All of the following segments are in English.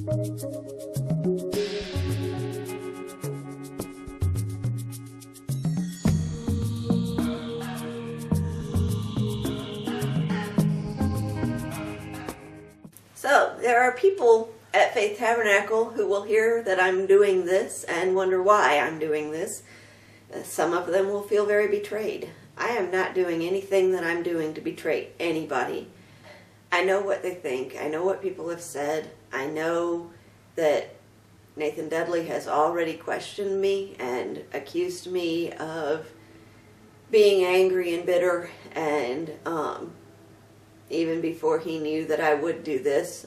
So, there are people at Faith Tabernacle who will hear that I'm doing this and wonder why I'm doing this. Some of them will feel very betrayed. I am not doing anything that I'm doing to betray anybody. I know what they think. I know what people have said. I know that Nathan Dudley has already questioned me and accused me of being angry and bitter, and even before he knew that I would do this,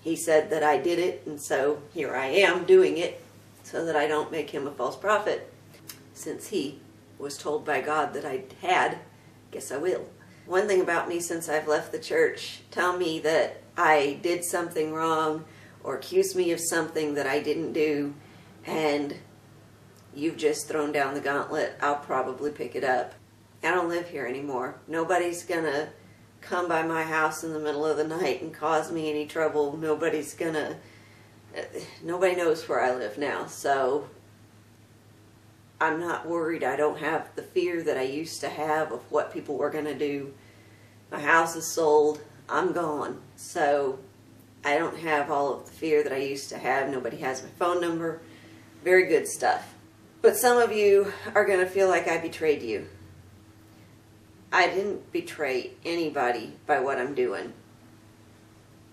he said that I did it, and so here I am doing it so that I don't make him a false prophet. Since he was told by God that I had, guess I will. One thing about me since I've left the church, tell me that I did something wrong or accuse me of something that I didn't do, and you've just thrown down the gauntlet, I'll probably pick it up. I don't live here anymore. Nobody's gonna come by my house in the middle of the night and cause me any trouble. Nobody knows where I live now, so I'm not worried. I don't have the fear that I used to have of what people were going to do. My house is sold. I'm gone. So I don't have all of the fear that I used to have. Nobody has my phone number. Very good stuff. But some of you are going to feel like I betrayed you. I didn't betray anybody by what I'm doing.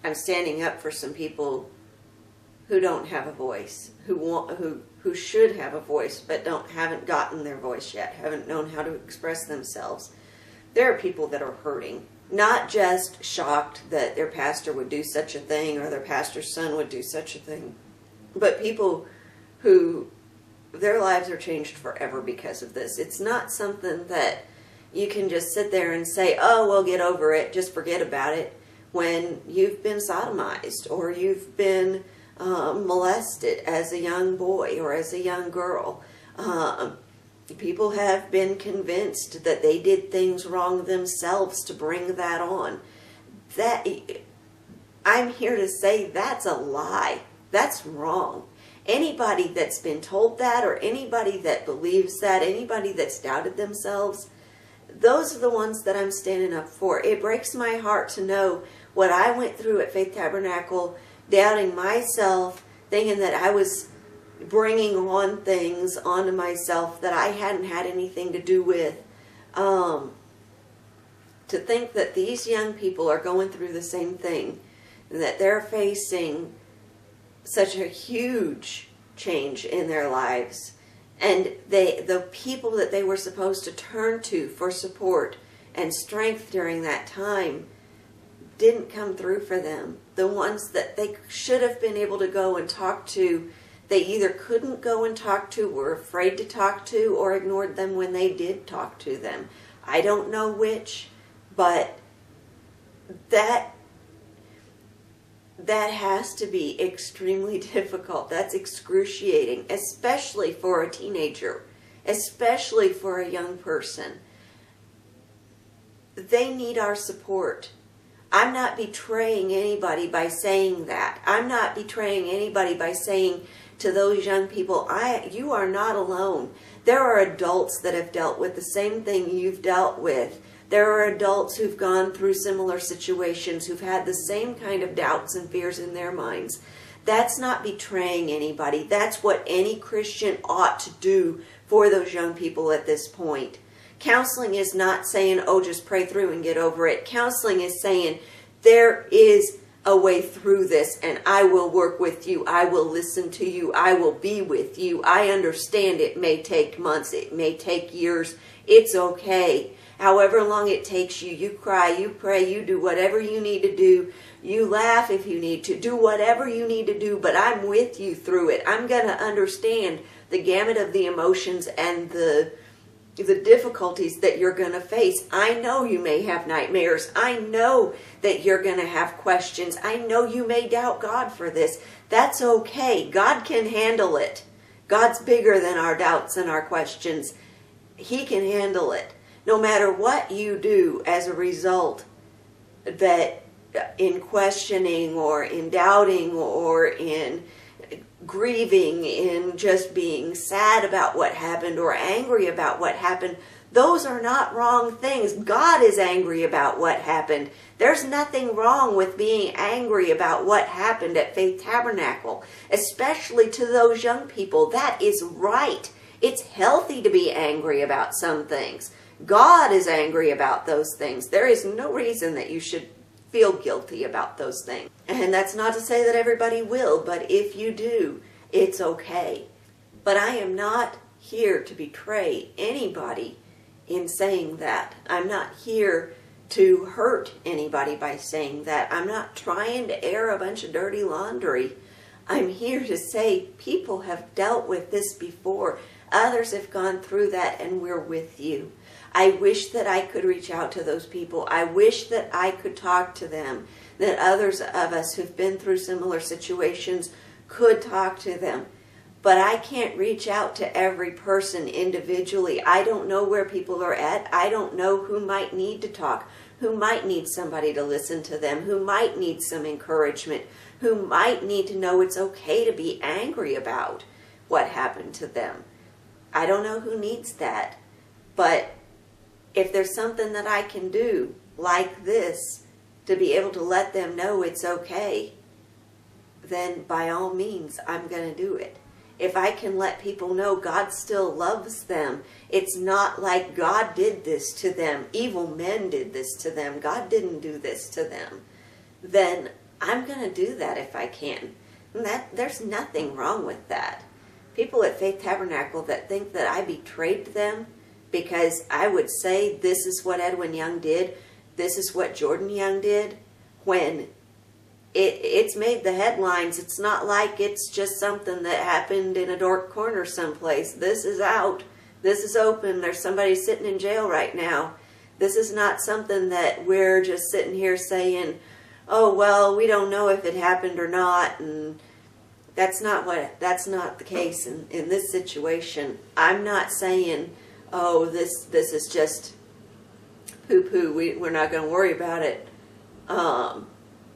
I'm standing up for some people who don't have a voice, who should have a voice but haven't gotten their voice yet, haven't known how to express themselves. There are people that are hurting, not just shocked that their pastor would do such a thing or their pastor's son would do such a thing, but people who their lives are changed forever because of this. It's not something that you can just sit there and say, oh, well, get over it, just forget about it, when you've been sodomized or you've been molested as a young boy or as a young girl. People have been convinced that they did things wrong themselves to bring that on. I'm here to say that's a lie. That's wrong. Anybody that's been told that, or anybody that believes that, anybody that's doubted themselves, those are the ones that I'm standing up for. It breaks my heart to know what I went through at Faith Tabernacle, doubting myself, thinking that I was bringing on things onto myself that I hadn't had anything to do with. To think that these young people are going through the same thing, and that they're facing such a huge change in their lives, and the people that they were supposed to turn to for support and strength during that time didn't come through for them. The ones that they should have been able to go and talk to, they either couldn't go and talk to, were afraid to talk to, or ignored them when they did talk to them. I don't know which, but that has to be extremely difficult. That's excruciating, especially for a teenager, especially for a young person. They need our support. I'm not betraying anybody by saying that. I'm not betraying anybody by saying to those young people, you are not alone. There are adults that have dealt with the same thing you've dealt with. There are adults who've gone through similar situations, who've had the same kind of doubts and fears in their minds. That's not betraying anybody. That's what any Christian ought to do for those young people at this point. Counseling is not saying, oh, just pray through and get over it. Counseling is saying, there is a way through this, and I will work with you. I will listen to you. I will be with you. I understand it may take months. It may take years. It's okay. However long it takes you, you cry, you pray, you do whatever you need to do. You laugh if you need to. Do whatever you need to do, but I'm with you through it. I'm going to understand the gamut of the emotions and the difficulties that you're going to face. I know you may have nightmares. I know that you're going to have questions. I know you may doubt God for this. That's okay. God can handle it. God's bigger than our doubts and our questions. He can handle it. No matter what you do as a result, that in questioning or in doubting or in grieving, in just being sad about what happened or angry about what happened, those are not wrong things. God is angry about what happened. There's nothing wrong with being angry about what happened at Faith Tabernacle, especially to those young people. That is right. It's healthy to be angry about some things. God is angry about those things. There is no reason that you should feel guilty about those things. And that's not to say that everybody will, but if you do, it's okay. But I am not here to betray anybody in saying that. I'm not here to hurt anybody by saying that. I'm not trying to air a bunch of dirty laundry. I'm here to say people have dealt with this before. Others have gone through that, and we're with you. I wish that I could reach out to those people. I wish that I could talk to them, that others of us who've been through similar situations could talk to them. But I can't reach out to every person individually. I don't know where people are at. I don't know who might need to talk, who might need somebody to listen to them, who might need some encouragement, who might need to know it's okay to be angry about what happened to them. I don't know who needs that. But if there's something that I can do like this to be able to let them know it's okay, then by all means, I'm going to do it. If I can let people know God still loves them, it's not like God did this to them, evil men did this to them, God didn't do this to them, then I'm going to do that if I can. And there's nothing wrong with that. People at Faith Tabernacle that think that I betrayed them because I would say this is what Edwin Young did, this is what Jordan Young did, when it's made the headlines. It's not like it's just something that happened in a dark corner someplace. This is out. This is open. There's somebody sitting in jail right now. This is not something that we're just sitting here saying, oh, well, we don't know if it happened or not. And that's not the case in this situation. I'm not saying, oh, this is just poo-poo. We're not going to worry about it.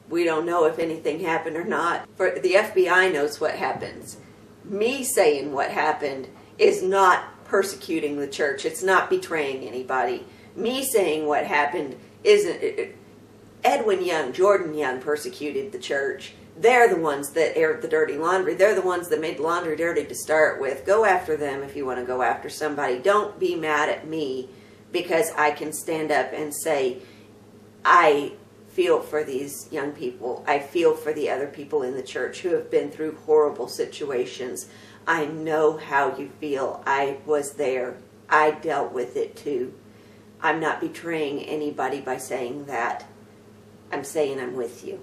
We don't know if anything happened or not. For the FBI knows what happens. Me saying what happened is not persecuting the church. It's not betraying anybody. Me saying what happened isn't. Edwin Young, Jordan Young persecuted the church. They're the ones that aired the dirty laundry. They're the ones that made the laundry dirty to start with. Go after them if you want to go after somebody. Don't be mad at me because I can stand up and say, I feel for these young people. I feel for the other people in the church who have been through horrible situations. I know how you feel. I was there. I dealt with it too. I'm not betraying anybody by saying that. I'm saying I'm with you.